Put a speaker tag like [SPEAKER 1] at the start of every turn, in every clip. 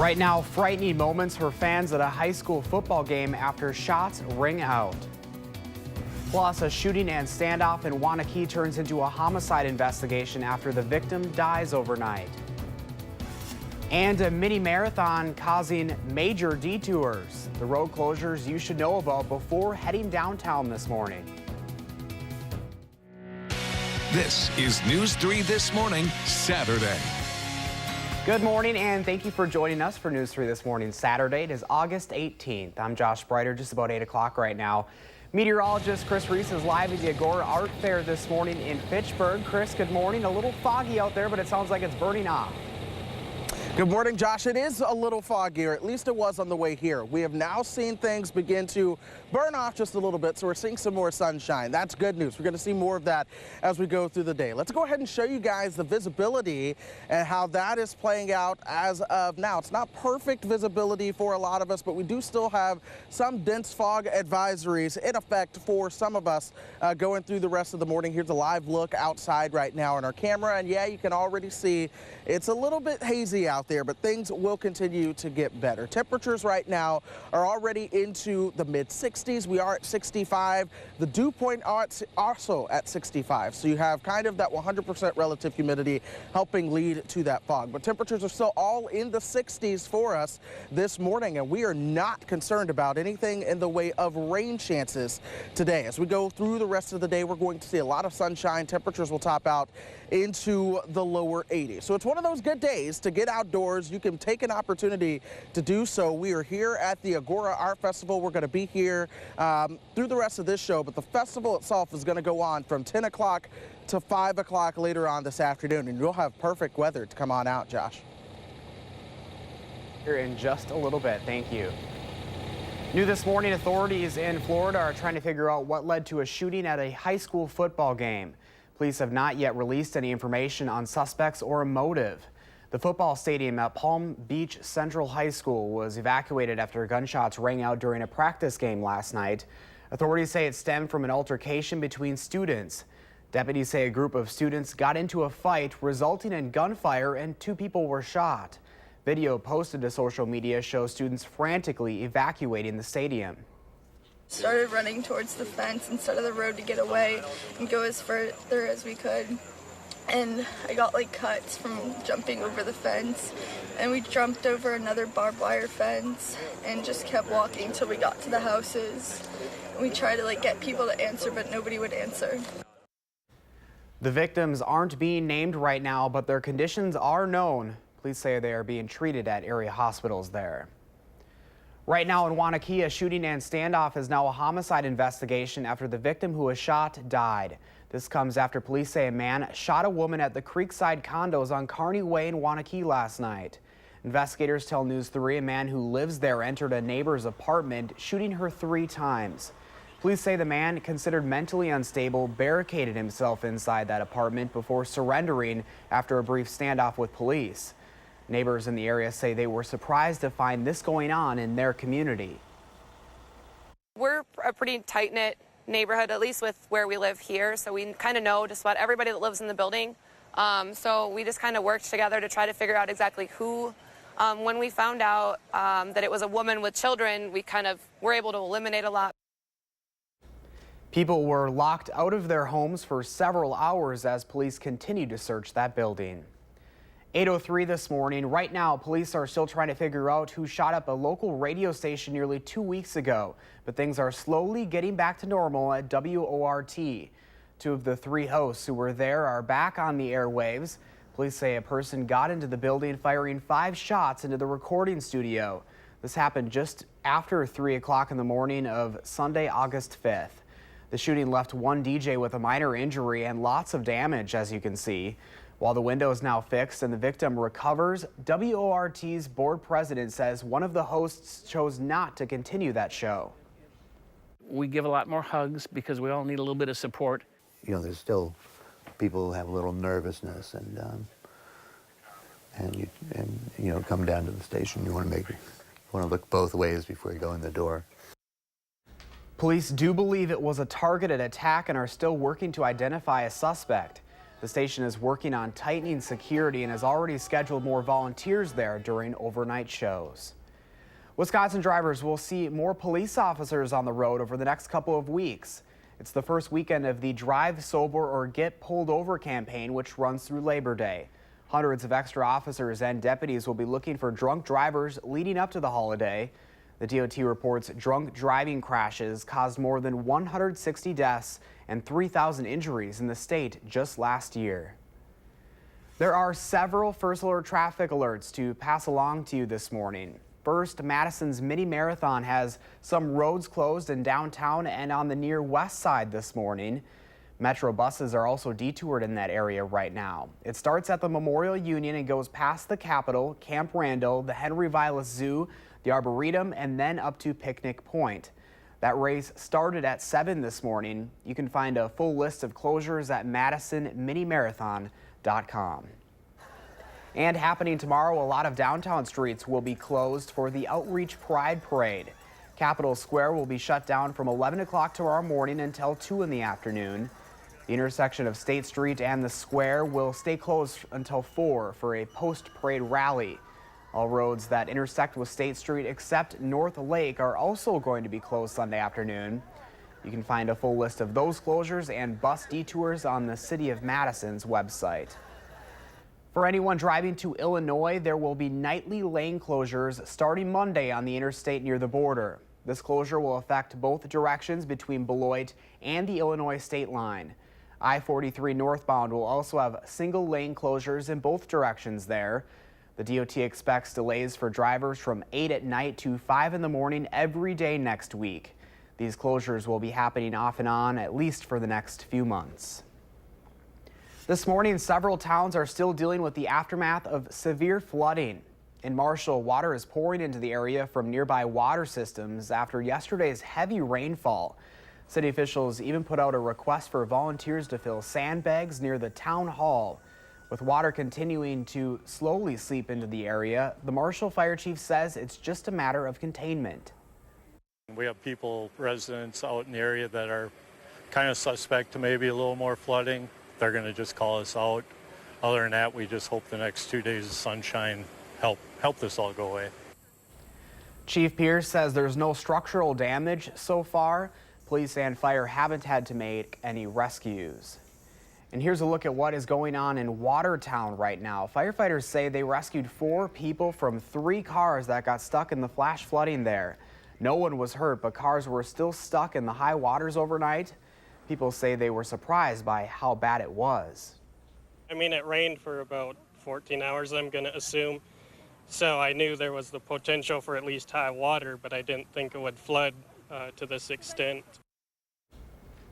[SPEAKER 1] Right now, frightening moments for fans at a high school football game after shots ring out. Plus, a shooting and standoff in Wanakee turns into a homicide investigation after the victim dies overnight. And a mini marathon causing major detours. The road closures you should know about before heading downtown this morning.
[SPEAKER 2] This is News 3 This Morning, Saturday.
[SPEAKER 1] Good morning, and thank you for joining us for News 3 This Morning, Saturday. It is August 18th. I'm Josh Breiter, just about 8 o'clock right now. Meteorologist Chris Reese is live at the Agora Art Fair this morning in Fitchburg. Chris, good morning. A little foggy out there, but it sounds like it's burning off.
[SPEAKER 3] Good morning, Josh. It is a little foggier, at least it was on the way here. We have now seen things begin to burn off just a little bit, so we're seeing some more sunshine. That's good news. We're going to see more of that as we go through the day. Let's go ahead and show you guys the visibility and how that is playing out as of now. It's not perfect visibility for a lot of us, but we do still have some dense fog advisories in effect for some of us going through the rest of the morning. Here's a live look outside right now on our camera, and yeah, you can already see it's a little bit hazy out there, but things will continue to get better. Temperatures right now are already into the mid-60s. We are at 65. The dew point also at 65. So you have kind of that 100% relative humidity helping lead to that fog. But temperatures are still all in the 60s for us this morning, and we are not concerned about anything in the way of rain chances today. As we go through the rest of the day, we're going to see a lot of sunshine. Temperatures will top out into the lower 80s. So it's one of those good days to get outdoors. You can take an opportunity to do so. We are here at the Agora Art Festival. We're going to be here through the rest of this show, but the festival itself is going to go on from 10 o'clock to 5 o'clock later on this afternoon, and you'll have perfect weather to come on out, Josh.
[SPEAKER 1] Here in just a little bit. Thank you. New this morning, authorities in Florida are trying to figure out what led to a shooting at a high school football game. Police have not yet released any information on suspects or a motive. The football stadium at Palm Beach Central High School was evacuated after gunshots rang out during a practice game last night. Authorities say it stemmed from an altercation between students. Deputies say a group of students got into a fight, resulting in gunfire, and 2 people were shot. Video posted to social media shows students frantically evacuating the stadium.
[SPEAKER 4] Started running towards the fence instead of the road to get away and go as further as we could. And I got like cuts from jumping over the fence, and we jumped over another barbed wire fence and just kept walking until we got to the houses. And we tried to like get people to answer, but nobody would answer.
[SPEAKER 1] The victims aren't being named right now, but their conditions are known. Police say they are being treated at area hospitals there. Right now in Wanakee, a shooting and standoff is now a homicide investigation after the victim who was shot died. This comes after police say a man shot a woman at the Creekside condos on Kearney Way in Wanakee last night. Investigators tell News 3 a man who lives there entered a neighbor's apartment, shooting her 3 times. Police say the man, considered mentally unstable, barricaded himself inside that apartment before surrendering after a brief standoff with police. Neighbors in the area say they were surprised to find this going on in their community.
[SPEAKER 5] We're a pretty tight-knit neighborhood, at least with where we live here, so we kind of know just about everybody that lives in the building. So we just kind of worked together to try to figure out exactly who. When we found out that it was a woman with children, we kind of were able to eliminate a lot.
[SPEAKER 1] People were locked out of their homes for several hours as police continued to search that building. 8:03 this morning. Right now, police are still trying to figure out who shot up a local radio station nearly 2 weeks ago, but things are slowly getting back to normal at WORT. 2 of the 3 hosts who were there are back on the airwaves. Police say a person got into the building firing 5 shots into the recording studio. This happened just after 3 o'clock in the morning of Sunday, August 5th. The shooting left 1 DJ with a minor injury and lots of damage, as you can see. While the window is now fixed and the victim recovers, WORT's board president says one of the hosts chose not to continue that show.
[SPEAKER 6] We give a lot more hugs because we all need a little bit of support.
[SPEAKER 7] You know, there's still people who have a little nervousness, and you know, come down to the station. You want to look both ways before you go in the door.
[SPEAKER 1] Police do believe it was a targeted attack and are still working to identify a suspect. The station is working on tightening security and has already scheduled more volunteers there during overnight shows. Wisconsin drivers will see more police officers on the road over the next couple of weeks. It's the first weekend of the Drive Sober or Get Pulled Over campaign, which runs through Labor Day. Hundreds of extra officers and deputies will be looking for drunk drivers leading up to the holiday. The DOT reports drunk driving crashes caused more than 160 deaths and 3,000 injuries in the state just last year. There are several first alert traffic alerts to pass along to you this morning. First, Madison's mini marathon has some roads closed in downtown and on the near west side this morning. Metro buses are also detoured in that area right now. It starts at the Memorial Union and goes past the Capitol, Camp Randall, the Henry Vilas Zoo, the Arboretum, and then up to Picnic Point. That race started at 7 this morning. You can find a full list of closures at MadisonMiniMarathon.com. And happening tomorrow, a lot of downtown streets will be closed for the Outreach Pride Parade. Capitol Square will be shut down from 11 o'clock tomorrow morning until 2 in the afternoon. The intersection of State Street and the square will stay closed until 4 for a post-parade rally. All roads that intersect with State Street except North Lake are also going to be closed Sunday afternoon. You can find a full list of those closures and bus detours on the City of Madison's website. For anyone driving to Illinois, there will be nightly lane closures starting Monday on the interstate near the border. This closure will affect both directions between Beloit and the Illinois state line. I-43 northbound will also have single lane closures in both directions there. The DOT expects delays for drivers from 8 at night to 5 in the morning every day next week. These closures will be happening off and on at least for the next few months. This morning, several towns are still dealing with the aftermath of severe flooding. In Marshall, water is pouring into the area from nearby water systems after yesterday's heavy rainfall. City officials even put out a request for volunteers to fill sandbags near the town hall. With water continuing to slowly seep into the area, the Marshall Fire Chief says it's just a matter of containment.
[SPEAKER 8] We have residents out in the area that are kind of suspect to maybe a little more flooding. They're going to just call us out. Other than that, we just hope the next 2 days of sunshine help this all go away.
[SPEAKER 1] Chief Pierce says there's no structural damage so far. Police and fire haven't had to make any rescues. And here's a look at what is going on in Watertown right now. Firefighters say they rescued 4 people from 3 cars that got stuck in the flash flooding there. No one was hurt, but cars were still stuck in the high waters overnight. People say they were surprised by how bad it was.
[SPEAKER 9] I mean, it rained for about 14 hours, I'm going to assume. So I knew there was the potential for at least high water, but I didn't think it would flood to this extent.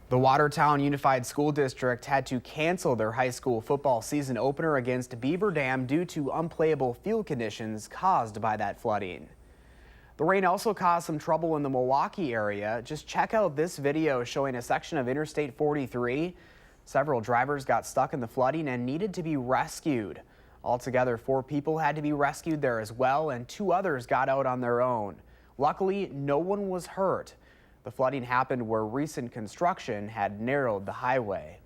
[SPEAKER 1] The Watertown Unified School District had to cancel their high school football season opener against Beaver Dam due to unplayable field conditions caused by that flooding. The rain also caused some trouble in the Milwaukee area. Just check out this video showing a section of Interstate 43. Several drivers got stuck in the flooding and needed to be rescued. Altogether, 4 people had to be rescued there as well, and 2 others got out on their own. Luckily, no one was hurt. The flooding happened where recent construction had narrowed the highway.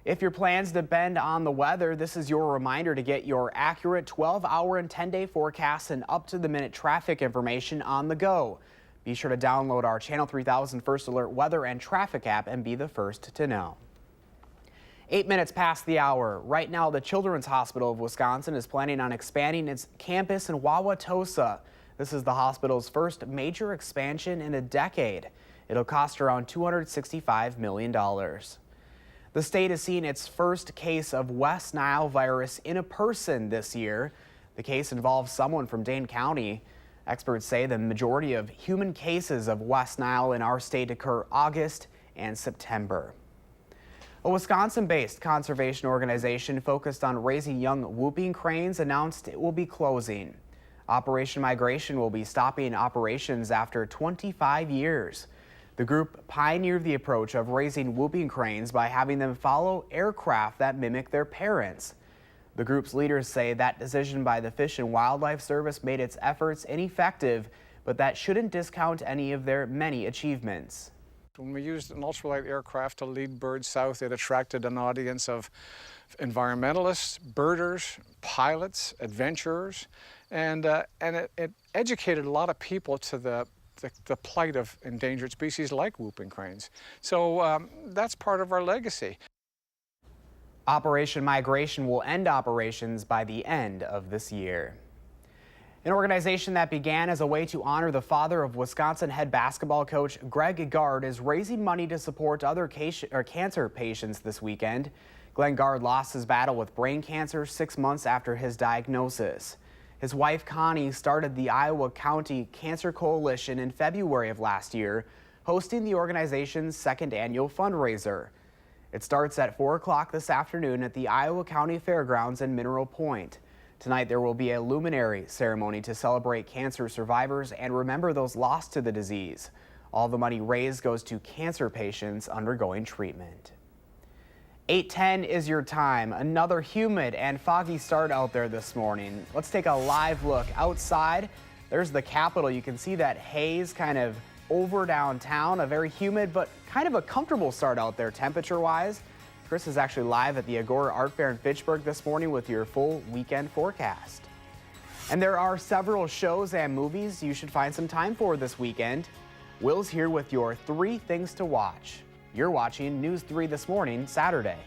[SPEAKER 1] If your plans depend on the weather, this is your reminder to get your accurate 12-hour and 10-day forecasts and up-to-the-minute traffic information on the go. Be sure to download our Channel 3000 First Alert weather and traffic app and be the first to know. 8 minutes past the hour. Right now, the Children's Hospital of Wisconsin is planning on expanding its campus in Wauwatosa. This is the hospital's first major expansion in a decade. It'll cost around $265 million. The state has seen its first case of West Nile virus in a person this year. The case involves someone from Dane County. Experts say the majority of human cases of West Nile in our state occur August and September. A Wisconsin-based conservation organization focused on raising young whooping cranes announced it will be closing. Operation Migration will be stopping operations after 25 years. The group pioneered the approach of raising whooping cranes by having them follow aircraft that mimic their parents. The group's leaders say that decision by the Fish and Wildlife Service made its efforts ineffective, but that shouldn't discount any of their many achievements.
[SPEAKER 10] When we used an ultralight aircraft to lead birds south, it attracted an audience of environmentalists, birders, pilots, adventurers, and it educated a lot of people to the plight of endangered species like whooping cranes. So that's part of our legacy.
[SPEAKER 1] Operation Migration will end operations by the end of this year. An organization that began as a way to honor the father of Wisconsin head basketball coach Greg Gard is raising money to support other cancer patients this weekend. Glenn Gard lost his battle with brain cancer 6 months after his diagnosis. His wife Connie started the Iowa County Cancer Coalition in February of last year, hosting the organization's second annual fundraiser. It starts at 4 o'clock this afternoon at the Iowa County Fairgrounds in Mineral Point. Tonight there will be a luminary ceremony to celebrate cancer survivors and remember those lost to the disease. All the money raised goes to cancer patients undergoing treatment. 8:10 is your time. Another humid and foggy start out there this morning. Let's take a live look outside. There's the Capitol. You can see that haze kind of over downtown. A very humid but kind of a comfortable start out there temperature-wise. Chris is actually live at the Agora Art Fair in Fitchburg this morning with your full weekend forecast. And there are several shows and movies you should find some time for this weekend. Will's here with your 3 things to watch. You're watching News 3 This Morning, Saturday.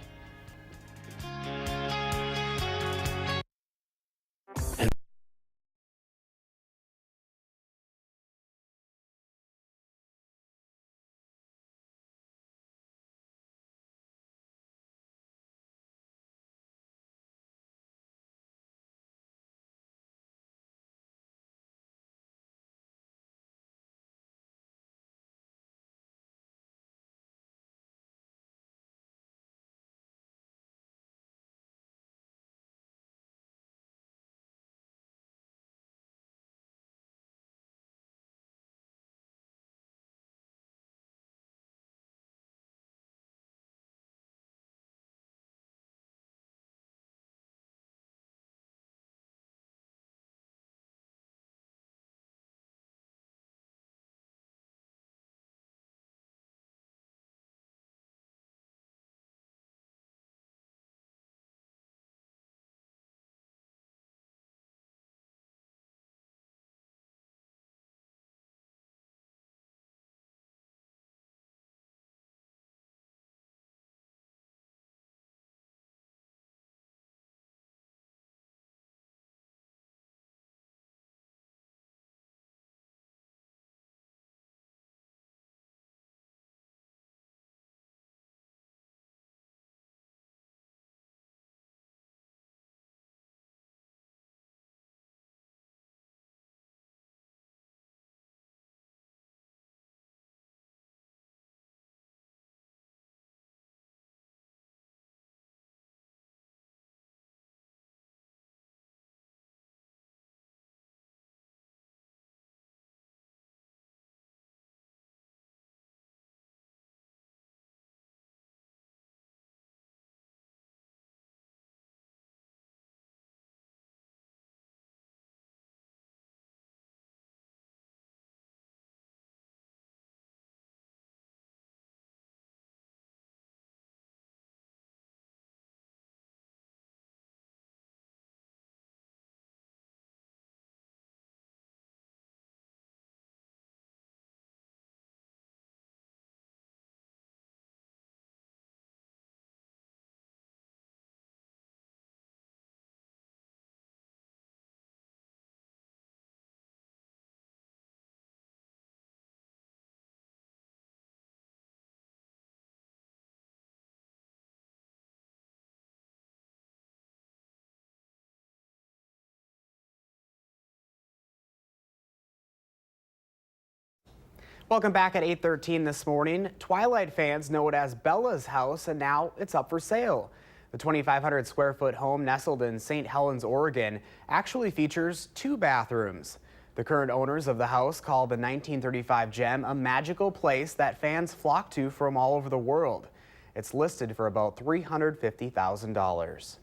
[SPEAKER 1] Welcome back at 8:13 this morning. Twilight fans know it as Bella's house, and now it's up for sale. The 2,500 square foot home nestled in St. Helens, Oregon, actually features 2 bathrooms. The current owners of the house call the 1935 gem a magical place that fans flock to from all over the world. It's listed for about $350,000.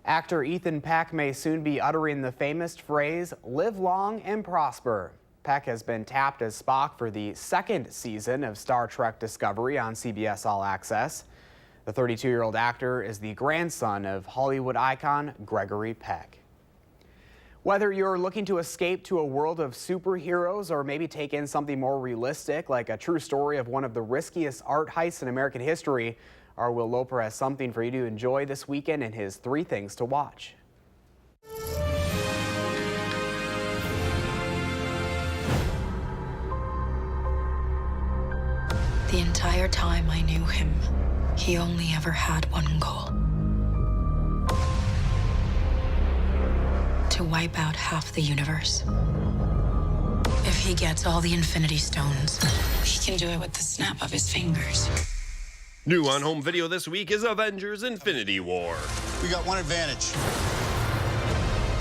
[SPEAKER 1] Actor Ethan Peck may soon be uttering the famous phrase, "Live long and prosper." Peck has been tapped as Spock for the second season of Star Trek Discovery on CBS All Access. The 32-year-old actor is the grandson of Hollywood icon Gregory Peck. Whether you're looking to escape to a world of superheroes or maybe take in something more realistic, like a true story of one of the riskiest art heists in American history, our Will Loper has something for you to enjoy this weekend in his 3 Things to Watch.
[SPEAKER 11] The entire time I knew him, he only ever had one goal. To wipe out half the universe. If he gets all the Infinity Stones, he can do it with the snap of his fingers.
[SPEAKER 12] New on home video this week is Avengers Infinity War.
[SPEAKER 13] We got one advantage.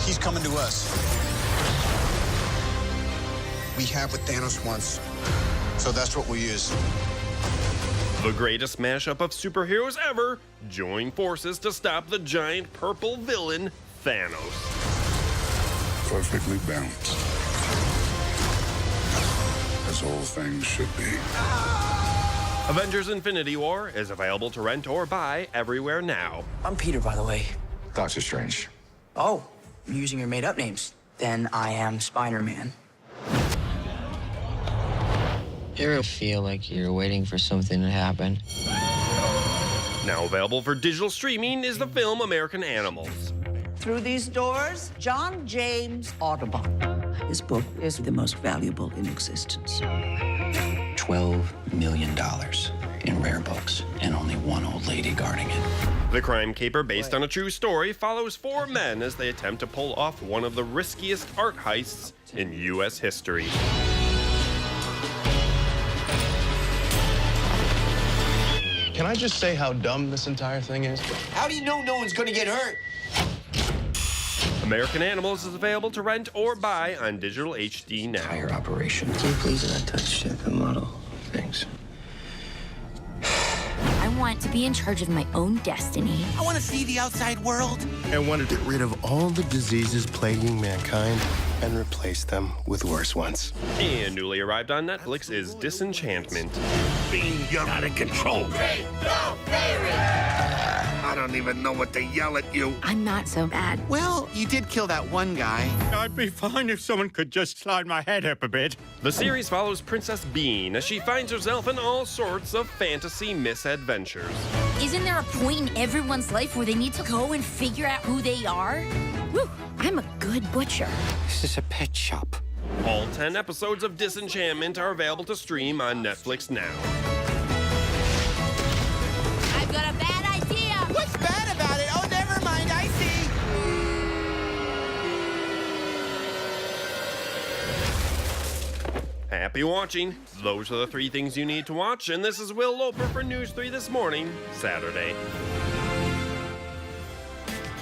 [SPEAKER 13] He's coming to us. We have what Thanos wants, so that's what we'll use.
[SPEAKER 12] The greatest mashup of superheroes ever join forces to stop the giant purple villain, Thanos.
[SPEAKER 14] Perfectly balanced. As all things should be.
[SPEAKER 12] Avengers Infinity War is available to rent or buy everywhere now.
[SPEAKER 15] I'm Peter, by the way.
[SPEAKER 14] Doctor Strange.
[SPEAKER 15] Oh, I'm using your made-up names. Then I am Spider-Man.
[SPEAKER 16] You ever feel like you're waiting for something to happen?
[SPEAKER 12] Now available for digital streaming is the film American Animals.
[SPEAKER 17] Through these doors, John James Audubon.
[SPEAKER 18] This book is the most valuable in existence.
[SPEAKER 19] $12 million in rare books, and only one old lady guarding it.
[SPEAKER 12] The crime caper, based on a true story, follows 4 men as they attempt to pull off one of the riskiest art heists in U.S. history.
[SPEAKER 20] Can I just say how dumb this entire thing is?
[SPEAKER 13] How do you know no one's gonna get hurt?
[SPEAKER 12] American Animals is available to rent or buy on digital HD now.
[SPEAKER 19] Entire operation.
[SPEAKER 16] Can you please not touch the model?
[SPEAKER 19] Thanks.
[SPEAKER 21] I want to be in charge of my own destiny.
[SPEAKER 13] I want to see the outside world.
[SPEAKER 20] I want to get rid of all the diseases plaguing mankind and replace them with worse ones.
[SPEAKER 12] And newly arrived on Netflix is Disenchantment.
[SPEAKER 14] Being you're out of control. I don't even know what to yell at you.
[SPEAKER 21] I'm not so bad.
[SPEAKER 13] Well, you did kill that one guy.
[SPEAKER 22] I'd be fine if someone could just slide my head up a bit.
[SPEAKER 12] The series follows Princess Bean as she finds herself in all sorts of fantasy misadventures.
[SPEAKER 21] Isn't there a point in everyone's life where they need to go and figure out who they are? Whew, I'm a good butcher.
[SPEAKER 19] This is a pet shop.
[SPEAKER 12] All 10 episodes of Disenchantment are available to stream on Netflix now.
[SPEAKER 21] I've got a bad idea.
[SPEAKER 13] What's bad about it? Oh, never mind. I see.
[SPEAKER 12] Happy watching. Those are the 3 things you need to watch, and this is Will Loper for News 3 This Morning, Saturday.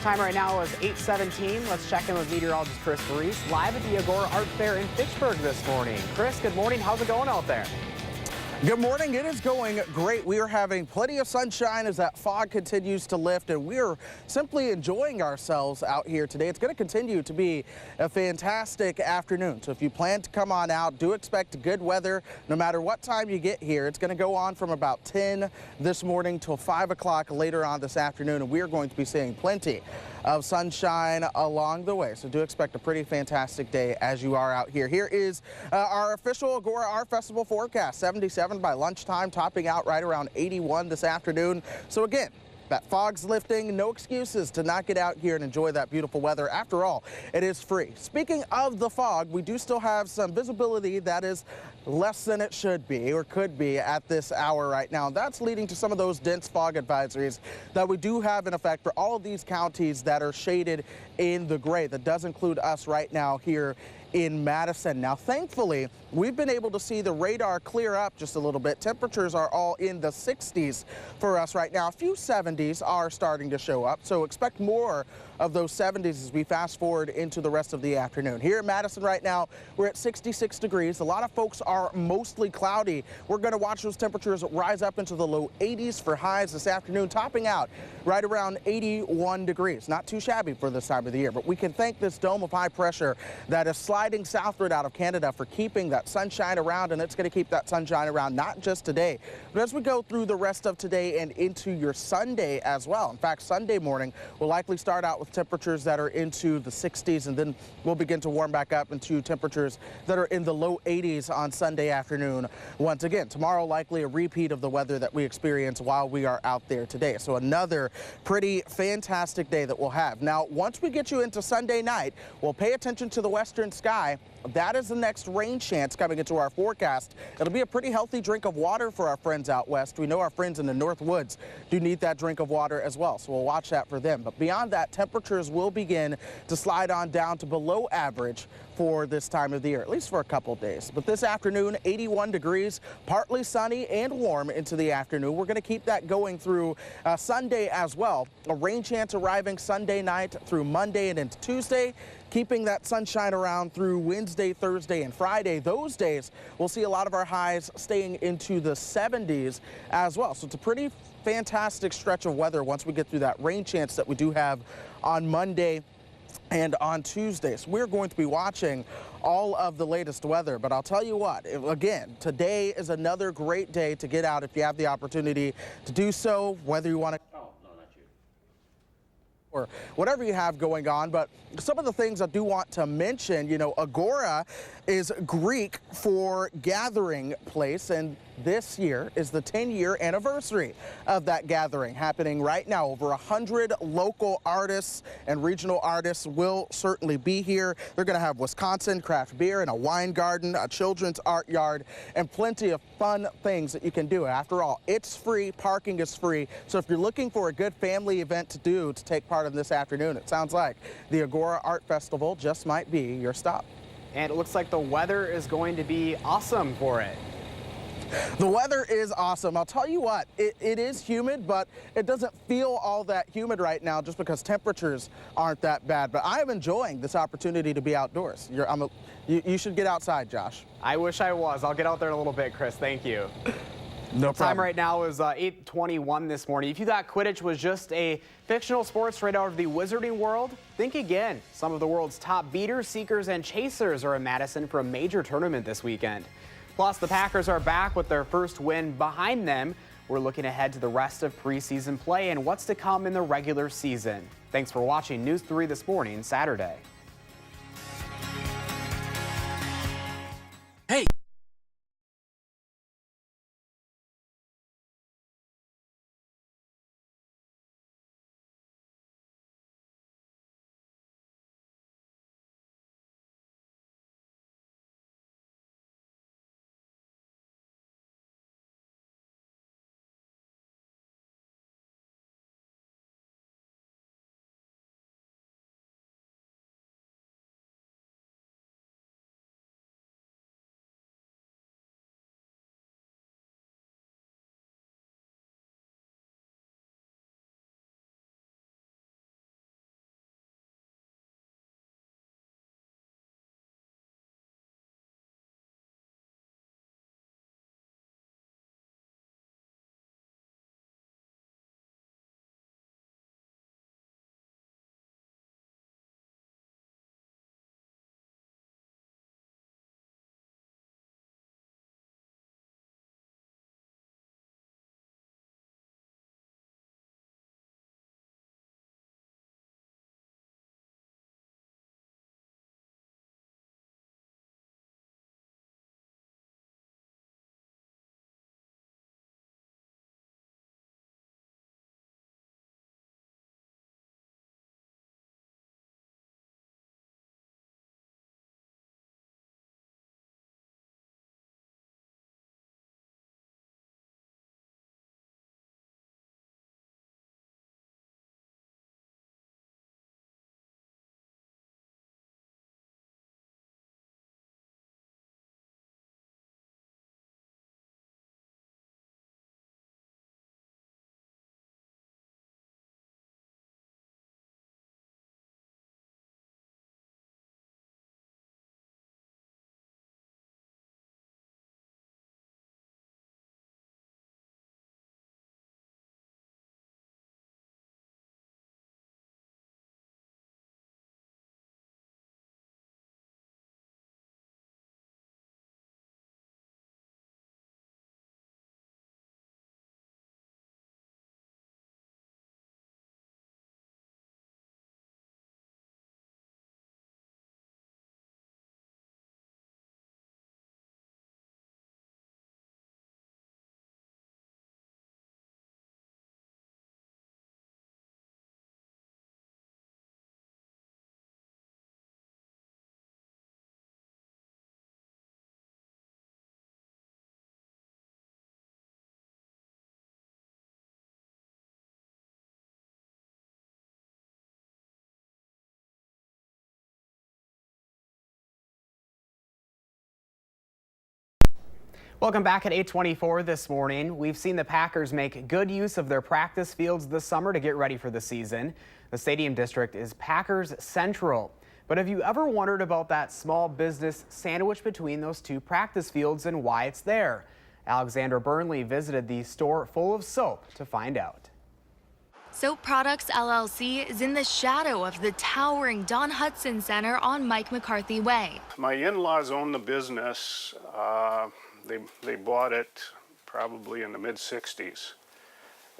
[SPEAKER 1] Time right now is 8:17. Let's check in with meteorologist Chris Reese live at the Agora Art Fair in Fitchburg this morning. Chris, good morning. How's it going out there?
[SPEAKER 3] Good morning. It is going great. We are having plenty of sunshine as that fog continues to lift, and we're simply enjoying ourselves out here today. It's going to continue to be a fantastic afternoon. So if you plan to come on out, do expect good weather no matter what time you get here. It's going to go on from about 10 this morning till 5 o'clock later on this afternoon, and we are going to be seeing plenty of sunshine along the way. So do expect a pretty fantastic day as you are out here. Here is our official Agora Art Festival forecast. 77 by lunchtime, topping out right around 81 this afternoon. So again, that fog's lifting, no excuses to not get out here and enjoy that beautiful weather. After all, it is free. Speaking of the fog, we do still have some visibility that is less than it should be or could be at this hour right now. That's leading to some of those dense fog advisories that we do have in effect for all of these counties that are shaded in the gray. That does include us right now here in Madison. Now, thankfully, we've been able to see the radar clear up just a little bit. Temperatures are all in the 60s for us right now. A few 70s are starting to show up, so expect more of those 70s as we fast forward into the rest of the afternoon. Here in Madison right now, we're at 66 degrees. A lot of folks are mostly cloudy. We're going to watch those temperatures rise up into the low 80s for highs this afternoon, topping out right around 81 degrees. Not too shabby for this time of the year, but we can thank this dome of high pressure that is sliding southward out of Canada for keeping that sunshine around, and it's going to keep that sunshine around not just today, but as we go through the rest of today and into your Sunday as well. In fact, Sunday morning will likely start out with temperatures that are into the 60s, and then we'll begin to warm back up into temperatures that are in the low 80s on Sunday afternoon. Once again, tomorrow likely a repeat of the weather that we experienced while we are out there today. So another pretty fantastic day that we'll have. Now, once we get you into Sunday night, we'll pay attention to the western sky. That is the next rain chance coming into our forecast. It'll be a pretty healthy drink of water for our friends out west. We know our friends in the North Woods do need that drink of water as well, so we'll watch that for them. But beyond that, temperatures will begin to slide on down to below average for this time of the year, at least for a couple days. But this afternoon, 81 degrees, partly sunny and warm into the afternoon. We're going to keep that going through Sunday as well. A rain chance arriving Sunday night through Monday and into Tuesday, keeping that sunshine around through Wednesday, Thursday, and Friday. Those days, we'll see a lot of our highs staying into the 70s as well. So it's a pretty fantastic stretch of weather once we get through that rain chance that we do have on Monday and on Tuesday. So we're going to be watching all of the latest weather, but I'll tell you what, again, today is another great day to get out if you have the opportunity to do so, whether you want to or whatever you have going on. But some of the things I do want to mention, you know, Agora is Greek for gathering place, and this year is the 10-year anniversary of that gathering happening right now. Over 100 local artists and regional artists will certainly be here. They're going to have Wisconsin craft beer and a wine garden, a children's art yard, and plenty of fun things that you can do. After all, it's free, parking is free. So if you're looking for a good family event to do to take part in this afternoon, it sounds like the Agora Art Festival just might be your stop.
[SPEAKER 1] And it looks like the weather is going to be awesome for it.
[SPEAKER 3] The weather is awesome. I'll tell you what, it is humid, but it doesn't feel all that humid right now just because temperatures aren't that bad. But I am enjoying this opportunity to be outdoors. You should get outside, Josh.
[SPEAKER 1] I wish I was. I'll get out there in a little bit, Chris. Thank you.
[SPEAKER 3] No problem.
[SPEAKER 1] Time right now is 8:21 this morning. If you thought Quidditch was just a fictional sport straight out of the wizarding world, think again. Some of the world's top beaters, seekers, and chasers are in Madison for a major tournament this weekend. Plus, the Packers are back with their first win behind them. We're looking ahead to the rest of preseason play and what's to come in the regular season. Thanks for watching News 3 This Morning, Saturday.
[SPEAKER 15] Hey,
[SPEAKER 1] Welcome back at 8:24 this morning. We've seen the Packers make good use of their practice fields this summer to get ready for the season. The stadium district is Packers Central. But have you ever wondered about that small business sandwiched between those two practice fields and why it's there? Alexandra Burnley visited the store full of soap to find out.
[SPEAKER 2] Soap Products LLC is in the shadow of the towering Don Hudson Center on Mike McCarthy Way.
[SPEAKER 4] My in-laws own the business. They bought it probably in the mid-60s,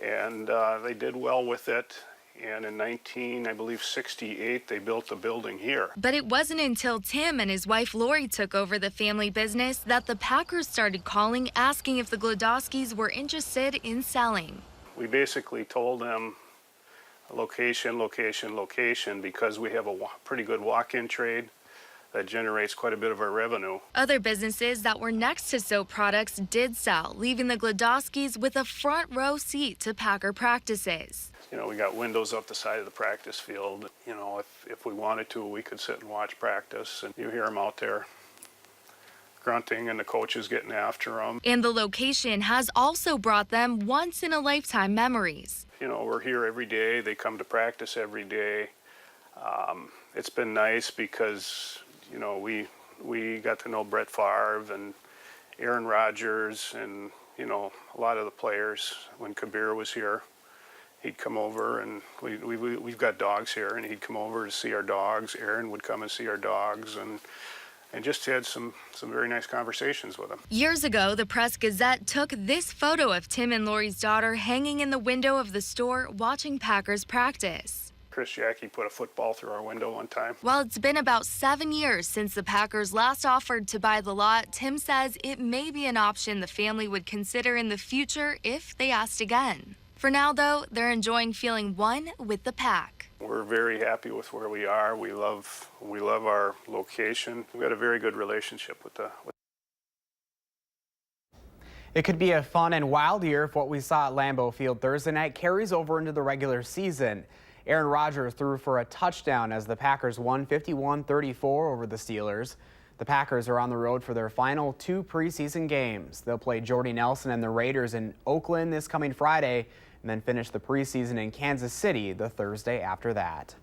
[SPEAKER 4] and they did well with it. And in 1968, they built the building here.
[SPEAKER 2] But it wasn't until Tim and his wife Lori took over the family business that the Packers started calling, asking if the Glodowskis were interested in selling.
[SPEAKER 4] We basically told them location, location, location, because we have a pretty good walk-in trade that generates quite a bit of our revenue.
[SPEAKER 2] Other businesses that were next to Soap Products did sell, leaving the Glodowskis with a front row seat to Packer practices.
[SPEAKER 4] You know, we got windows up the side of the practice field. You know, if we wanted to, we could sit and watch practice, and you hear them out there grunting and the coaches getting after them.
[SPEAKER 2] And the location has also brought them once-in-a-lifetime memories.
[SPEAKER 4] You know, we're here every day. They come to practice every day. It's been nice because, you know, we got to know Brett Favre and Aaron Rodgers and, you know, a lot of the players. When Kabir was here, he'd come over, and we've got dogs here, and he'd come over to see our dogs. Aaron would come and see our dogs, and just had some very nice conversations with him.
[SPEAKER 2] Years ago, the Press Gazette took this photo of Tim and Lori's daughter hanging in the window of the store watching Packers practice.
[SPEAKER 4] Chris Jackie put a football through our window one time.
[SPEAKER 2] While it's been about 7 years since the Packers last offered to buy the lot, Tim says it may be an option the family would consider in the future if they asked again. For now, though, they're enjoying feeling one with the Pack.
[SPEAKER 4] We're very happy with where we are. We love our location. We've got a very good relationship with
[SPEAKER 1] It could be a fun and wild year if what we saw at Lambeau Field Thursday night carries over into the regular season. Aaron Rodgers threw for a touchdown as the Packers won 51-34 over the Steelers. The Packers are on the road for their final 2 preseason games. They'll play Jordy Nelson and the Raiders in Oakland this coming Friday, and then finish the preseason in Kansas City the Thursday after that.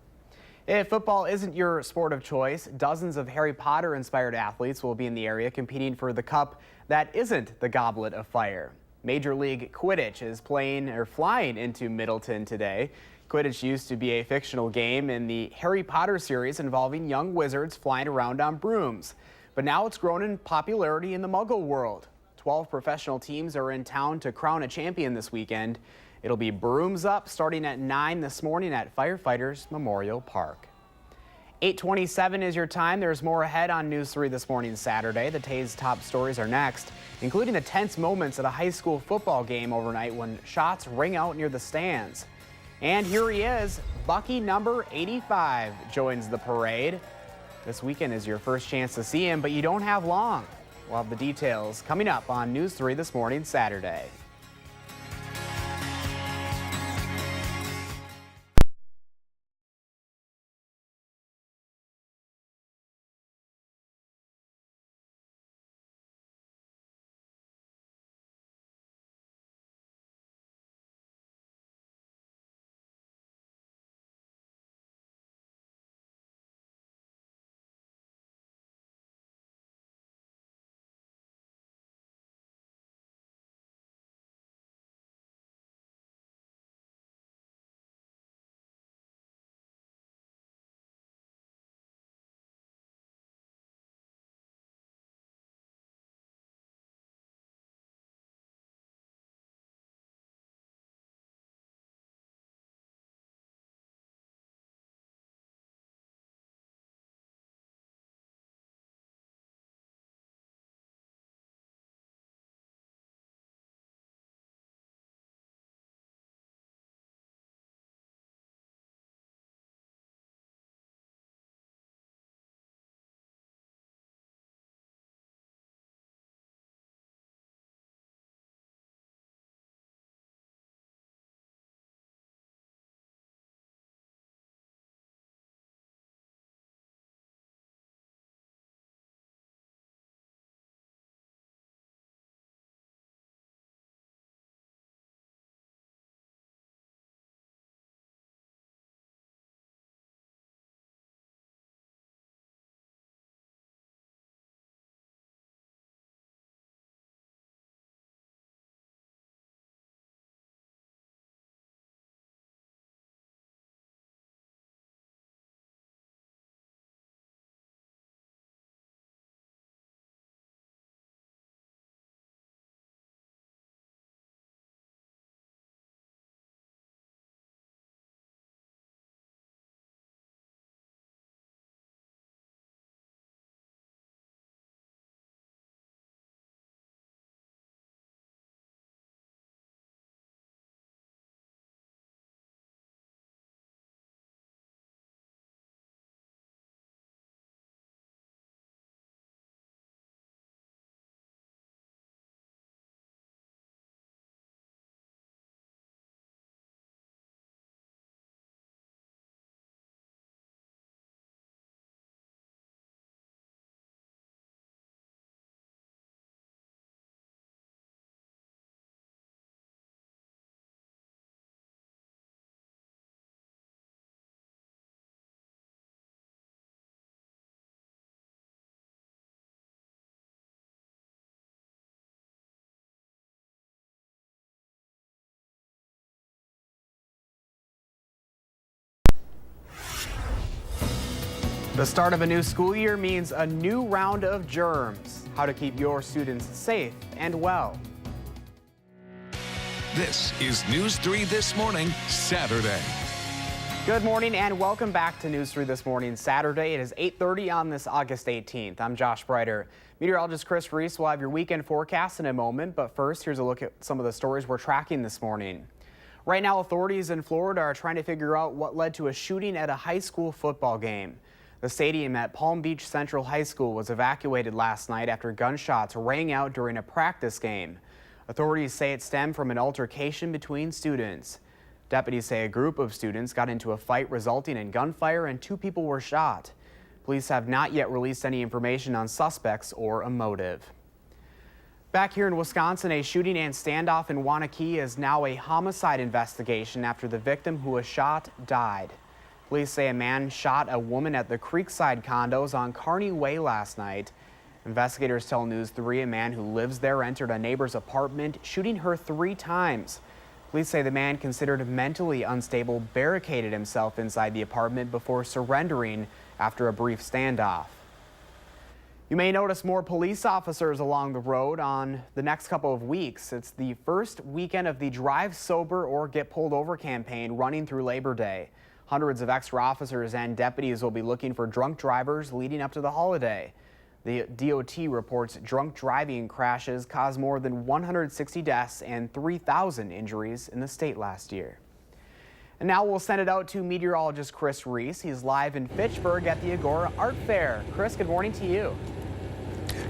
[SPEAKER 1] If football isn't your sport of choice, dozens of Harry Potter-inspired athletes will be in the area competing for the cup that isn't the Goblet of Fire. Major League Quidditch is flying into Middleton today. Quidditch used to be a fictional game in the Harry Potter series involving young wizards flying around on brooms. But now it's grown in popularity in the Muggle world. 12 professional teams are in town to crown a champion this weekend. It'll be brooms up starting at 9 this morning at Firefighters Memorial Park. 8:27 is your time. There's more ahead on News 3 this morning, Saturday. The Tay's top stories are next, including the tense moments at a high school football game overnight when shots ring out near the stands. And here he is, Bucky number 85 joins the parade. This weekend is your first chance to see him, but you don't have long. We'll have the details coming up on News 3 this morning, Saturday. The start of a new school year means a new round of germs. How to keep your students safe and well.
[SPEAKER 5] This is News 3 This Morning, Saturday.
[SPEAKER 1] Good morning and welcome back to News 3 This Morning, Saturday. It is 8:30 on this August 18th. I'm Josh Breiter. Meteorologist Chris Reese will have your weekend forecast in a moment, but first, here's a look at some of the stories we're tracking this morning. Right now, authorities in Florida are trying to figure out what led to a shooting at a high school football game. The stadium at Palm Beach Central High School was evacuated last night after gunshots rang out during a practice game. Authorities say it stemmed from an altercation between students. Deputies say a group of students got into a fight resulting in gunfire and 2 people were shot. Police have not yet released any information on suspects or a motive. Back here in Wisconsin, a shooting and standoff in Waunakee is now a homicide investigation after the victim who was shot died. Police say a man shot a woman at the Creekside condos on Kearney Way last night. Investigators tell News 3 a man who lives there entered a neighbor's apartment, shooting her 3 times. Police say the man, considered mentally unstable, barricaded himself inside the apartment before surrendering after a brief standoff. You may notice more police officers along the road on the next couple of weeks. It's the first weekend of the Drive Sober or Get Pulled Over campaign running through Labor Day. Hundreds of extra officers and deputies will be looking for drunk drivers leading up to the holiday. The DOT reports drunk driving crashes caused more than 160 deaths and 3,000 injuries in the state last year. And now we'll send it out to meteorologist Chris Reese. He's live in Fitchburg at the Agora Art Fair. Chris, good morning to you.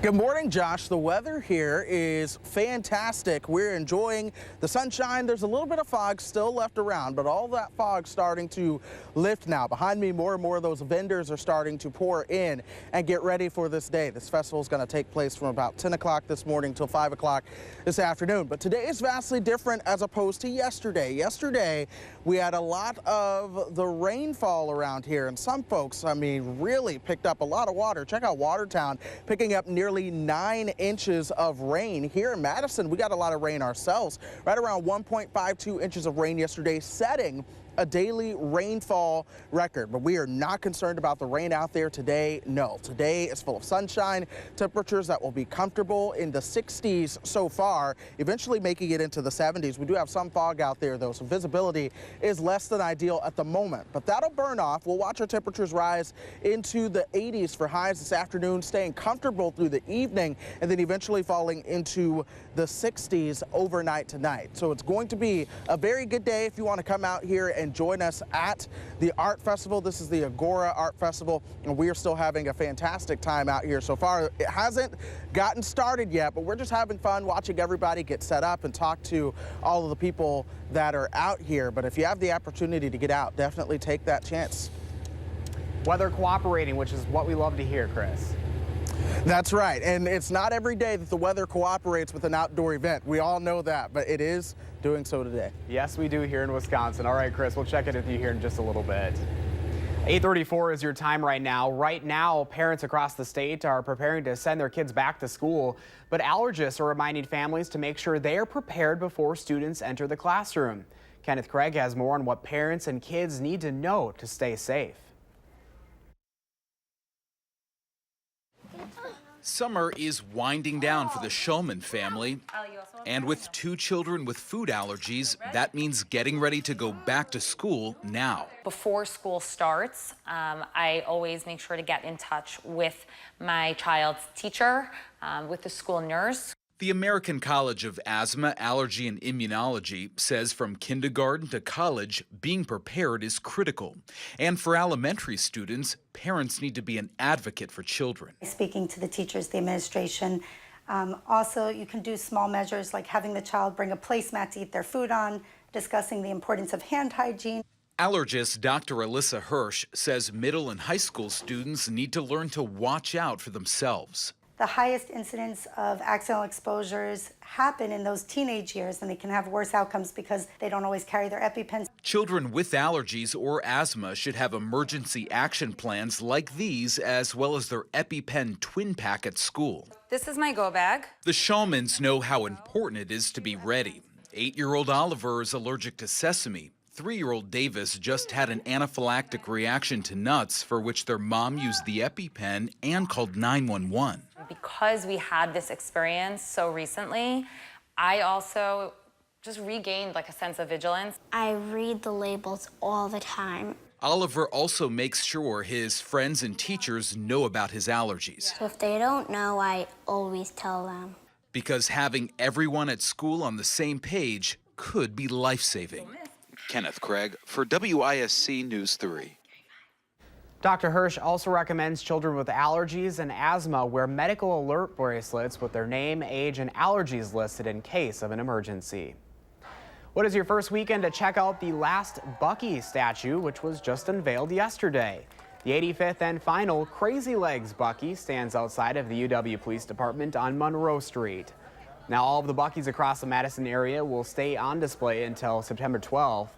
[SPEAKER 3] Good morning, Josh. The weather here is fantastic. We're enjoying the sunshine. There's a little bit of fog still left around, but all that fog's starting to lift now. Behind me, more and more of those vendors are starting to pour in and get ready for this day. This festival is going to take place from about 10 o'clock this morning till 5 o'clock this afternoon. But today is vastly different as opposed to yesterday. Yesterday, we had a lot of the rainfall around here, and some folks, really picked up a lot of water. Check out Watertown, picking up nearly 9 inches of rain. Here in Madison, we got a lot of rain ourselves, right around 1.52 inches of rain yesterday, setting a daily rainfall record. But we are not concerned about the rain out there today. No, today is full of sunshine, temperatures that will be comfortable in the 60s so far, eventually making it into the 70s. We do have some fog out there though, so visibility is less than ideal at the moment, but that'll burn off. We'll watch our temperatures rise into the 80s for highs this afternoon, staying comfortable through the evening, and then eventually falling into the 60s overnight tonight. So it's going to be a very good day if you want to come out here and join us at the art festival. This is the Agora Art Festival, and we are still having a fantastic time out here so far. It hasn't gotten started yet, but we're just having fun watching everybody get set up and talk to all of the people that are out here. But if you have the opportunity to get out, definitely take that chance.
[SPEAKER 1] Weather cooperating, which is what we love to hear, Chris.
[SPEAKER 3] That's right, and it's not every day that the weather cooperates with an outdoor event. We all know that, but it is doing so today.
[SPEAKER 1] Yes, we do here in Wisconsin. All right, Chris, we'll check in with you here in just a little bit. 8:34 is your time right now. Right now, parents across the state are preparing to send their kids back to school, but allergists are reminding families to make sure they are prepared before students enter the classroom. Kenneth Craig has more on what parents and kids need to know to stay safe.
[SPEAKER 6] Summer is winding down for the Shulman family, and with 2 children with food allergies, that means getting ready to go back to school now.
[SPEAKER 23] Before school starts, I always make sure to get in touch with my child's teacher, with the school nurse.
[SPEAKER 6] The American College of Asthma, Allergy, and Immunology says from kindergarten to college, being prepared is critical. And for elementary students, parents need to be an advocate for children.
[SPEAKER 24] Speaking to the teachers, the administration. Also, you can do small measures like having the child bring a placemat to eat their food on, discussing the importance of hand hygiene.
[SPEAKER 6] Allergist Dr. Alyssa Hirsch says middle and high school students need to learn to watch out for themselves.
[SPEAKER 24] The highest incidence of accidental exposures happen in those teenage years, and they can have worse outcomes because they don't always carry their EpiPens.
[SPEAKER 6] Children with allergies or asthma should have emergency action plans like these, as well as their EpiPen twin pack at school.
[SPEAKER 23] This is my go bag.
[SPEAKER 6] The Shulmans know how important it is to be ready. 8-year-old Oliver is allergic to sesame. 3-year-old Davis just had an anaphylactic reaction to nuts for which their mom used the EpiPen and called 911.
[SPEAKER 23] Because we had this experience so recently, I also just regained like a sense of vigilance.
[SPEAKER 7] I read the labels all the time.
[SPEAKER 6] Oliver also makes sure his friends and teachers know about his allergies.
[SPEAKER 7] So if they don't know, I always tell them.
[SPEAKER 6] Because having everyone at school on the same page could be life-saving.
[SPEAKER 8] Kenneth Craig for WISC News 3.
[SPEAKER 1] Dr. Hirsch also recommends children with allergies and asthma wear medical alert bracelets with their name, age, and allergies listed in case of an emergency. What is your first weekend to check out the last Bucky statue, which was just unveiled yesterday? The 85th and final Crazy Legs Bucky stands outside of the UW Police Department on Monroe Street. Now, all of the Buckies across the Madison area will stay on display until September 12th.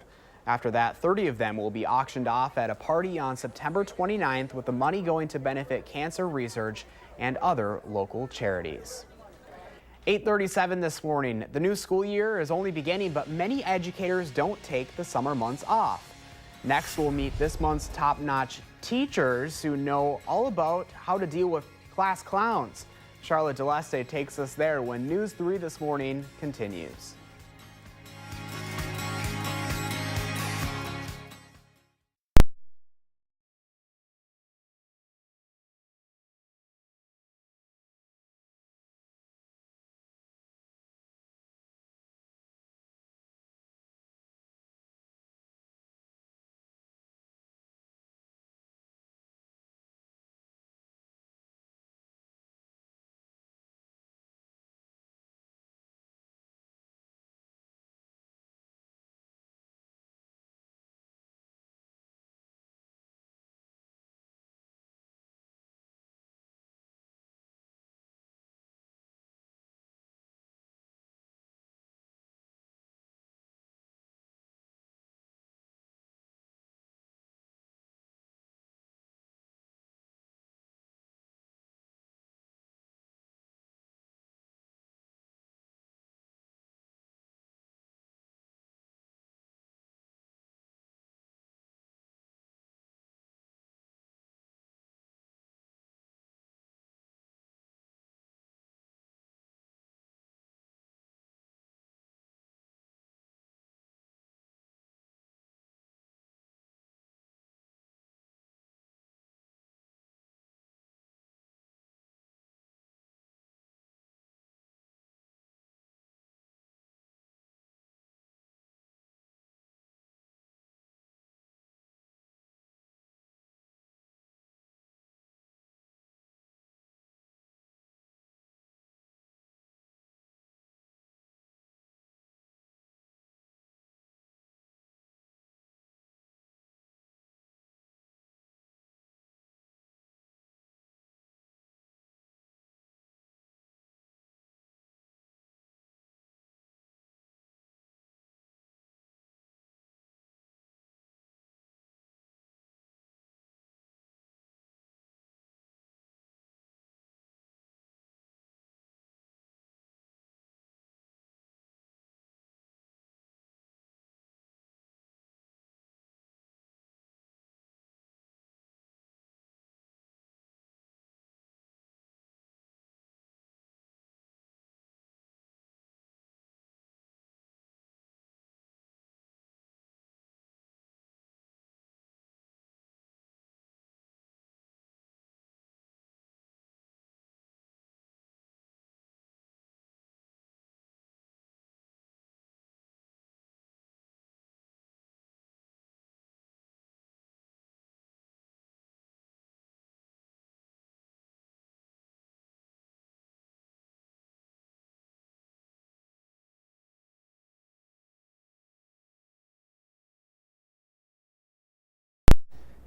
[SPEAKER 1] After that, 30 of them will be auctioned off at a party on September 29th, with the money going to benefit cancer research and other local charities. 8:37 this morning. The new school year is only beginning, but many educators don't take the summer months off. Next, we'll meet this month's top-notch teachers who know all about how to deal with class clowns. Charlotte Deleste takes us there when News 3 this morning continues.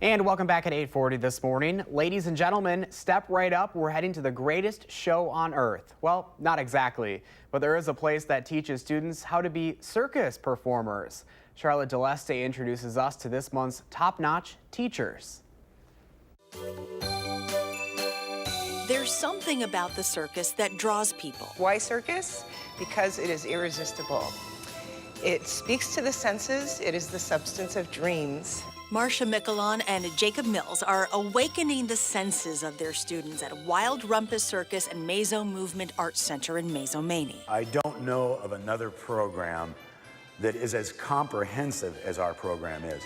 [SPEAKER 1] And welcome back at 8:40 this morning. Ladies and gentlemen, step right up. We're heading to the greatest show on earth. Well, not exactly, but there is a place that teaches students how to be circus performers. Charlotte Deleste introduces us to this month's top-notch teachers.
[SPEAKER 9] There's something about the circus that draws people.
[SPEAKER 10] Why circus? Because it is irresistible. It speaks to the senses. It is the substance of dreams.
[SPEAKER 9] Marcia Mickelon and Jacob Mills are awakening the senses of their students at Wild Rumpus Circus and Mazo Movement Arts Center in Mazomanie.
[SPEAKER 11] I don't know of another program that is as comprehensive as our program is.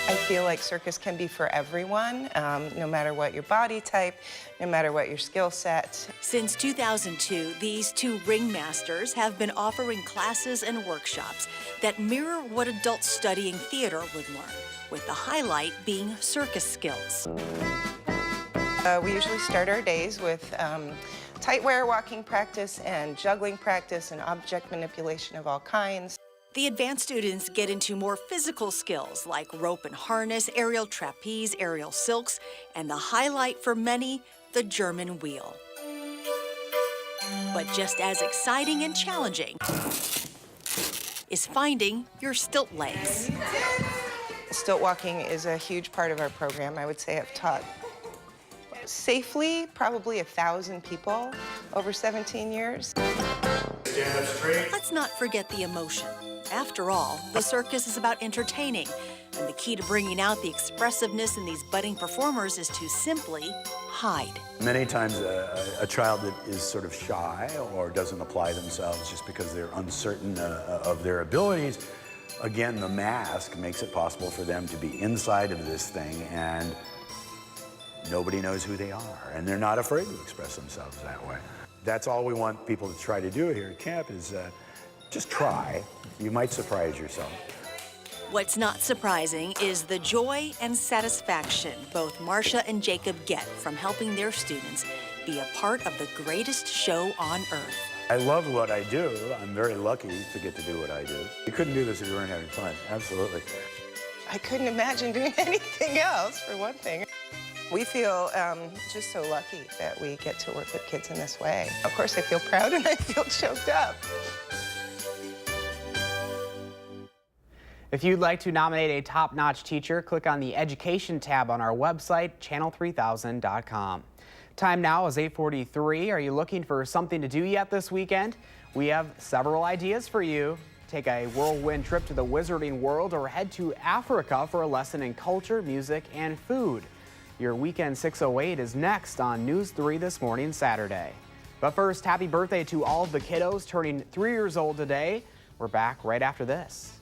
[SPEAKER 10] I feel like circus can be for everyone, no matter what your body type, no matter what your skill set.
[SPEAKER 9] Since 2002, these two ringmasters have been offering classes and workshops that mirror what adults studying theater would learn, with the highlight being circus skills.
[SPEAKER 10] We usually start our days with tight wire walking practice and juggling practice and object manipulation of all kinds.
[SPEAKER 9] The advanced students get into more physical skills like rope and harness, aerial trapeze, aerial silks, and the highlight for many, the German wheel. But just as exciting and challenging is finding your stilt legs.
[SPEAKER 10] Stilt walking is a huge part of our program. I would say I've taught safely probably 1,000 people over 17 years.
[SPEAKER 11] Stand up straight.
[SPEAKER 9] Let's not forget the emotion. After all, the circus is about entertaining, and the key to bringing out the expressiveness in these budding performers is to simply hide.
[SPEAKER 11] Many times a child that is sort of shy or doesn't apply themselves just because they're uncertain of their abilities, again, the mask makes it possible for them to be inside of this thing and nobody knows who they are, and they're not afraid to express themselves that way. That's all we want people to try to do here at camp is just try. You might surprise yourself.
[SPEAKER 9] What's not surprising is the joy and satisfaction both Marcia and Jacob get from helping their students be a part of the greatest show on earth.
[SPEAKER 11] I love what I do. I'm very lucky to get to do what I do. You couldn't do this if you weren't having fun, absolutely.
[SPEAKER 10] I couldn't imagine doing anything else, for one thing. We feel just so lucky that we get to work with kids in this way. Of course, I feel proud and I feel choked up.
[SPEAKER 1] If you'd like to nominate a top-notch teacher, click on the Education tab on our website, channel3000.com. Time now is 8:43. Are you looking for something to do yet this weekend? We have several ideas for you. Take a whirlwind trip to the Wizarding World or head to Africa for a lesson in culture, music, and food. Your Weekend 608 is next on News 3 This Morning, Saturday. But first, happy birthday to all of the kiddos turning 3 years old today. We're back right after this.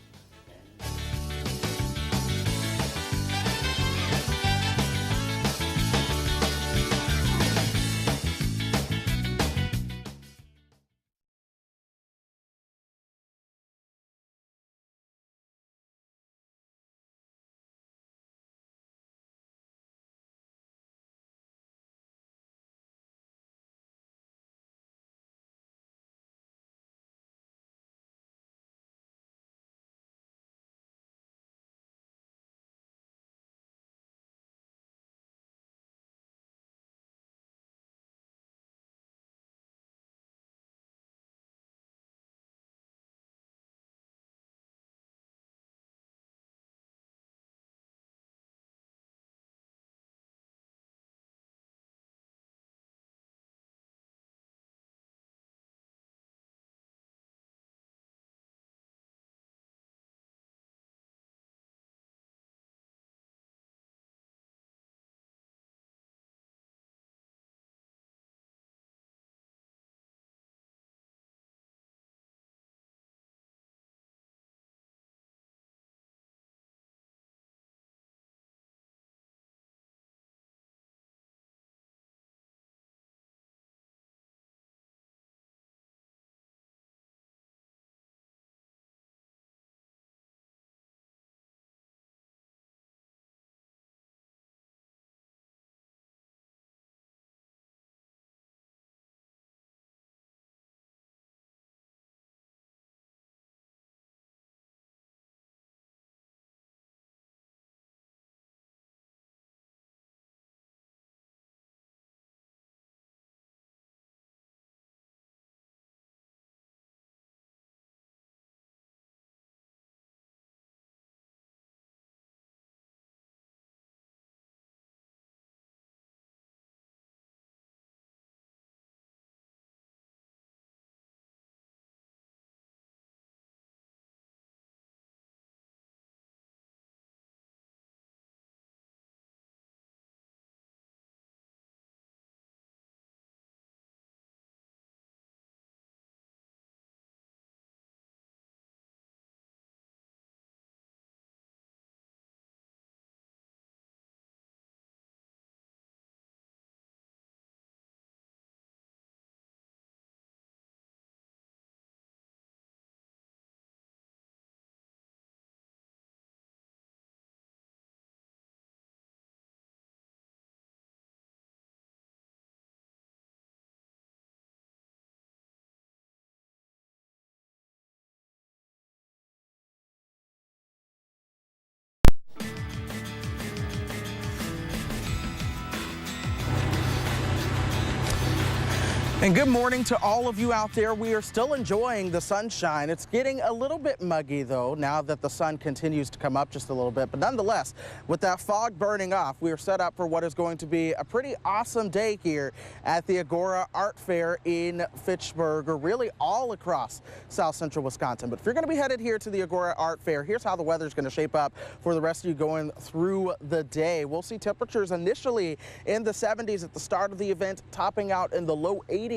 [SPEAKER 3] And good morning to all of you out there. We are still enjoying the sunshine. It's getting a little bit muggy, though, now that the sun continues to come up just a little bit. But nonetheless, with that fog burning off, we are set up for what is going to be a pretty awesome day here at the Agora Art Fair in Fitchburg, or really all across South Central Wisconsin. But if you're going to be headed here to the Agora Art Fair, here's how the weather is going to shape up for the rest of you going through the day. We'll see temperatures initially in the 70s at the start of the event, topping out in the low 80s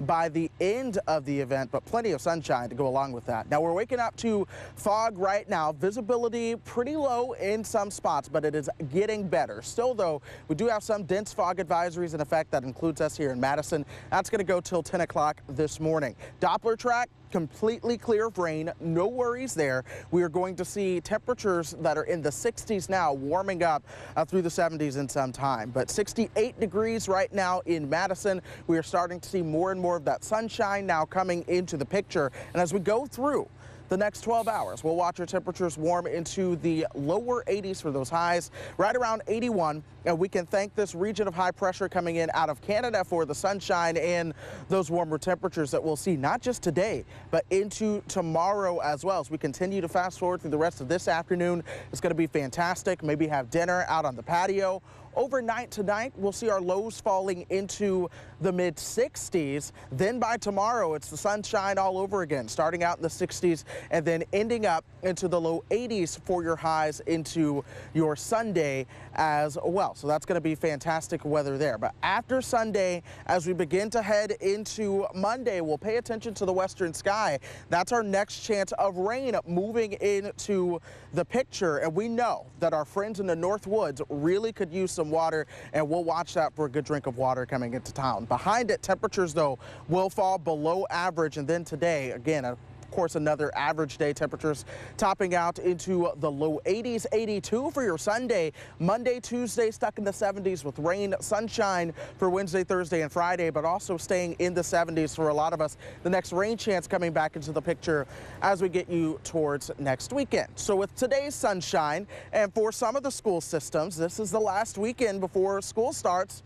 [SPEAKER 3] by the end of the event, but plenty of sunshine to go along with that. Now we're waking up to fog right now. Visibility pretty low in some spots, but it is getting better. Still though, we do have some dense fog advisories in effect. That includes us here in Madison. That's going to go till 10 o'clock this morning. Doppler track completely clear of rain, no worries there. We are going to see temperatures that are in the 60s now, warming up through the 70s in some time. But 68 degrees right now in Madison. We are starting to see more and more of that sunshine now coming into the picture. And as we go through the next 12 hours, we'll watch our temperatures warm into the lower 80s for those highs, right around 81. And we can thank this region of high pressure coming in out of Canada for the sunshine and those warmer temperatures that we'll see not just today, but into tomorrow as well. As we continue to fast forward through the rest of this afternoon, it's going to be fantastic. Maybe have dinner out on the patio. Overnight tonight, we'll see our lows falling into the mid-60s. Then by tomorrow, it's the sunshine all over again, starting out in the 60s and then ending up into the low 80s for your highs into your Sunday as well. So that's going to be fantastic weather there. But after Sunday, as we begin to head into Monday, we'll pay attention to the western sky. That's our next chance of rain moving into the picture. And we know that our friends in the North Woods really could use some water, and we'll watch that for a good drink of water coming into town. Behind it, temperatures, though, will fall below average. And then today, again, of course, another average day. Temperatures topping out into the low 80s, 82 for your Sunday. Monday, Tuesday, stuck in the 70s with rain, sunshine for Wednesday, Thursday, and Friday, but also staying in the 70s for a lot of us. The next rain chance coming back into the picture as we get you towards next weekend. So with today's sunshine, and for some of the school systems, this is the last weekend before school starts.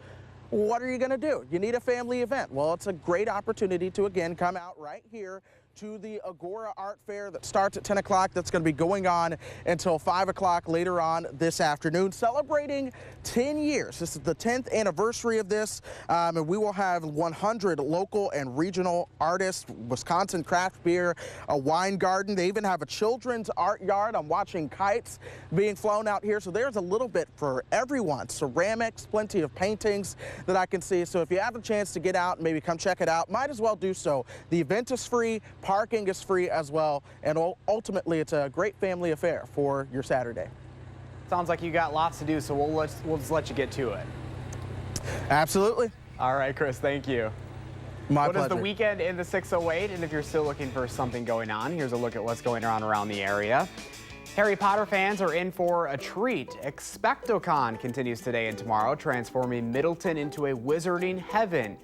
[SPEAKER 3] What are you going to do? You need a family event. Well, it's a great opportunity to, again, come out right here to the Agora Art Fair that starts at 10 o'clock. That's going to be going on until 5 o'clock later on this afternoon, celebrating 10 years. This is the 10th anniversary of this, and we will have 100 local and regional artists, Wisconsin craft beer, a wine garden. They even have a children's art yard. I'm watching kites being flown out here, so there's a little bit for everyone. Ceramics, plenty of paintings that I can see. So if you have a chance to get out and maybe come check it out, might as well do so. The event is free. Parking is free as well, and ultimately it's a great family affair for your Saturday.
[SPEAKER 1] Sounds like you got lots to do, so we'll just let you get to it.
[SPEAKER 3] Absolutely.
[SPEAKER 1] All right, Chris, thank you.
[SPEAKER 3] My
[SPEAKER 1] pleasure. What is the weekend in the 608? And if you're still looking for something going on, here's a look at what's going on around the area. Harry Potter fans are in for a treat. Expectocon continues today and tomorrow, transforming Middleton into a wizarding heaven.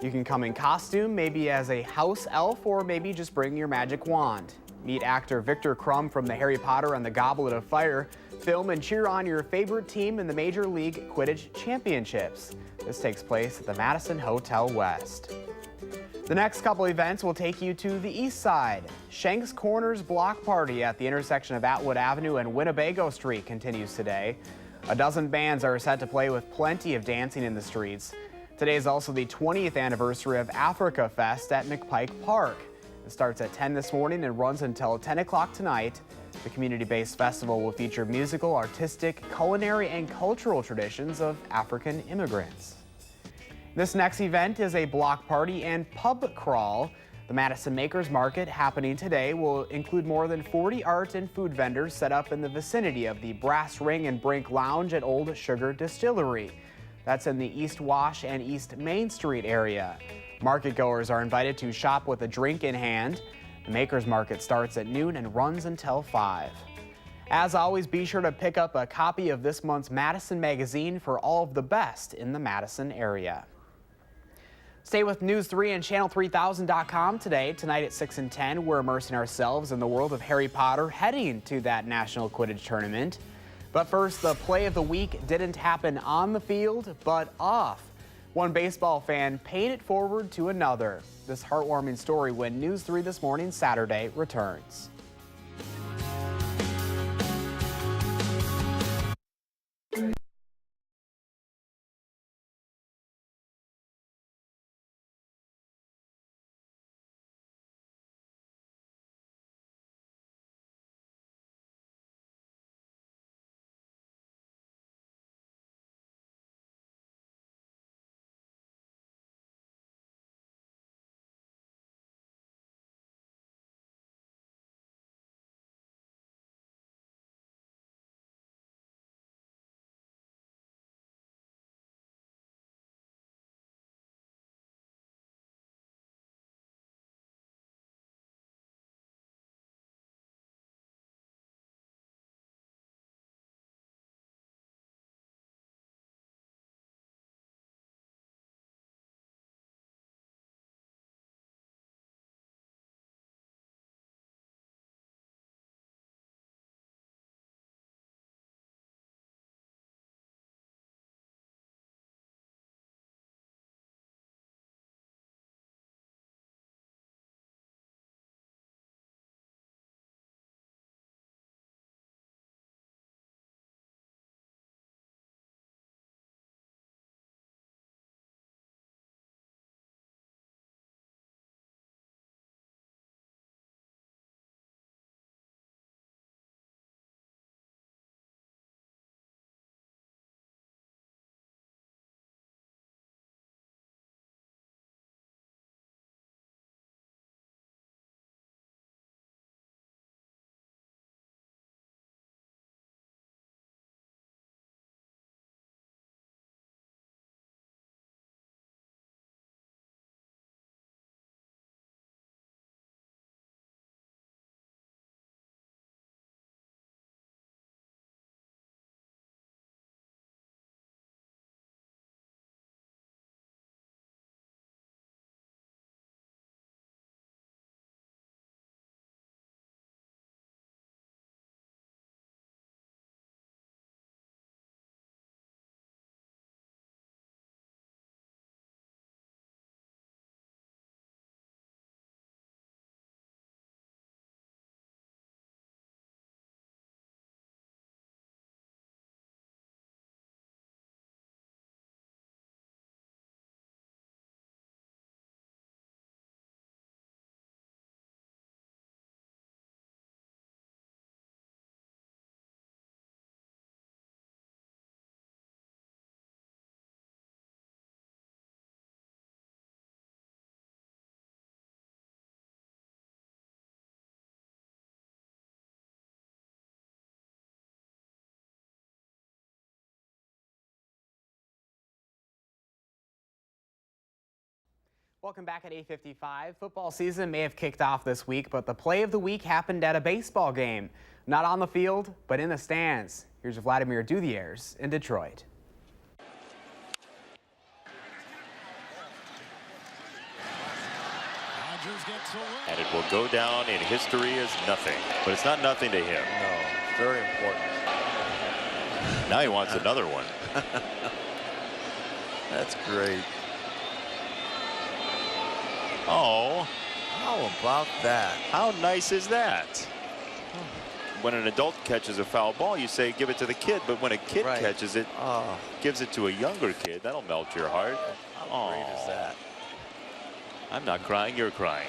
[SPEAKER 1] You can come in costume, maybe as a house elf, or maybe just bring your magic wand. Meet actor Victor Crumb from the Harry Potter and the Goblet of Fire film and cheer on your favorite team in the Major League Quidditch Championships. This takes place at the Madison Hotel West. The next couple events will take you to the east side. Shanks Corners Block Party at the intersection of Atwood Avenue and Winnebago Street continues today. A dozen bands are set to play with plenty of dancing in the streets. Today is also the 20th anniversary of Africa Fest at McPike Park. It starts at 10 this morning and runs until 10 o'clock tonight. The community-based festival will feature musical, artistic, culinary, and cultural traditions of African immigrants. This next event is a block party and pub crawl. The Madison Makers Market happening today will include more than 40 art and food vendors set up in the vicinity of the Brass Ring and Brink Lounge at Old Sugar Distillery. That's in the East Wash and East Main Street area. Market goers are invited to shop with a drink in hand. The Makers Market starts at noon and runs until 5. As always, be sure to pick up a copy of this month's Madison magazine for all of the best in the Madison area. Stay with News 3 and Channel3000.com today. Tonight at 6 and 10, we're immersing ourselves in the world of Harry Potter, heading to that National Quidditch Tournament. But first, the play of the week didn't happen on the field, but off. One baseball fan paid it forward to another. This heartwarming story when News 3 This Morning Saturday returns. Welcome back at 8:55. Football season may have kicked off this week, but the play of the week happened at a baseball game. Not on the field, but in the stands. Here's Vladimir Duvier's in Detroit.
[SPEAKER 16] And it will go down in history as nothing. But it's not nothing to him.
[SPEAKER 17] No, very important.
[SPEAKER 16] Now he wants another one.
[SPEAKER 17] That's great.
[SPEAKER 16] Oh.
[SPEAKER 17] How about that?
[SPEAKER 16] How nice is that? When an adult catches a foul ball, you say give it to the kid. But when a kid catches it, gives it to a younger kid, that'll melt your heart.
[SPEAKER 17] How great is that?
[SPEAKER 16] I'm not crying, you're crying.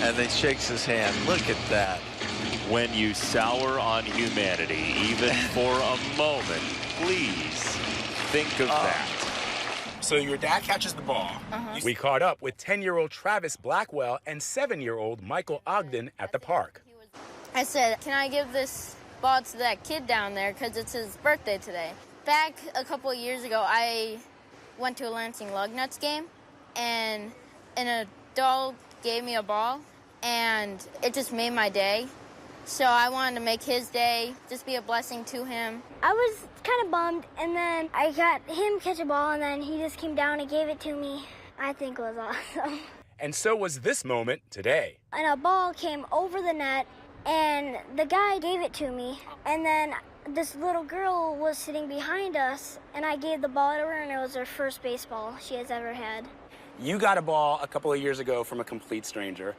[SPEAKER 17] And then shakes his hand. Look at that.
[SPEAKER 16] When you sour on humanity, even for a moment, please think of that.
[SPEAKER 18] So your dad catches the ball. We caught up with 10-year-old Travis Blackwell and 7-year-old Michael Ogden at the park.
[SPEAKER 20] I said, can I give this ball to that kid down there because it's his birthday today. Back a couple of years ago, I went to a Lansing Lugnuts game, and an adult gave me a ball, and it just made my day. So I wanted to make his day, just be a blessing to him.
[SPEAKER 25] I was kind of bummed, and then I got him catch a ball, and then he just came down and gave it to me. I think it was awesome.
[SPEAKER 18] And so was this moment today.
[SPEAKER 25] And a ball came over the net, and the guy gave it to me, and then this little girl was sitting behind us, and I gave the ball to her, and it was her first baseball she has ever had.
[SPEAKER 18] You got a ball a couple of years ago from a complete stranger.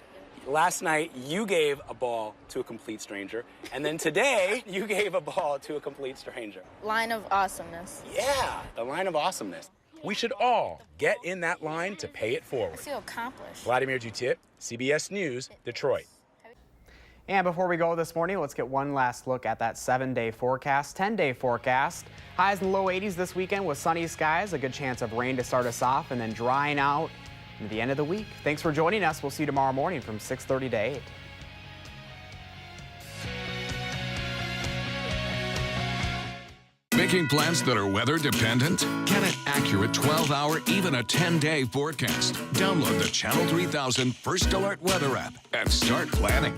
[SPEAKER 18] Last night, you gave a ball to a complete stranger. And then today, you gave a ball to a complete stranger.
[SPEAKER 20] Line of awesomeness.
[SPEAKER 18] Yeah, the line of awesomeness. We should all get in that line to pay it
[SPEAKER 20] I
[SPEAKER 18] forward.
[SPEAKER 20] feel accomplished.
[SPEAKER 18] Vladimir Jutip, CBS News, Detroit.
[SPEAKER 1] And before we go this morning, let's get one last look at that 7-day forecast, 10-day forecast. Highs in the low 80s this weekend with sunny skies, a good chance of rain to start us off, and then drying out at the end of the week. Thanks for joining us. We'll see you tomorrow morning from 6:30 to 8.
[SPEAKER 5] Making plans that are weather dependent? Get an accurate 12-hour, even a 10-day forecast. Download the Channel 3000 First Alert Weather app and start planning.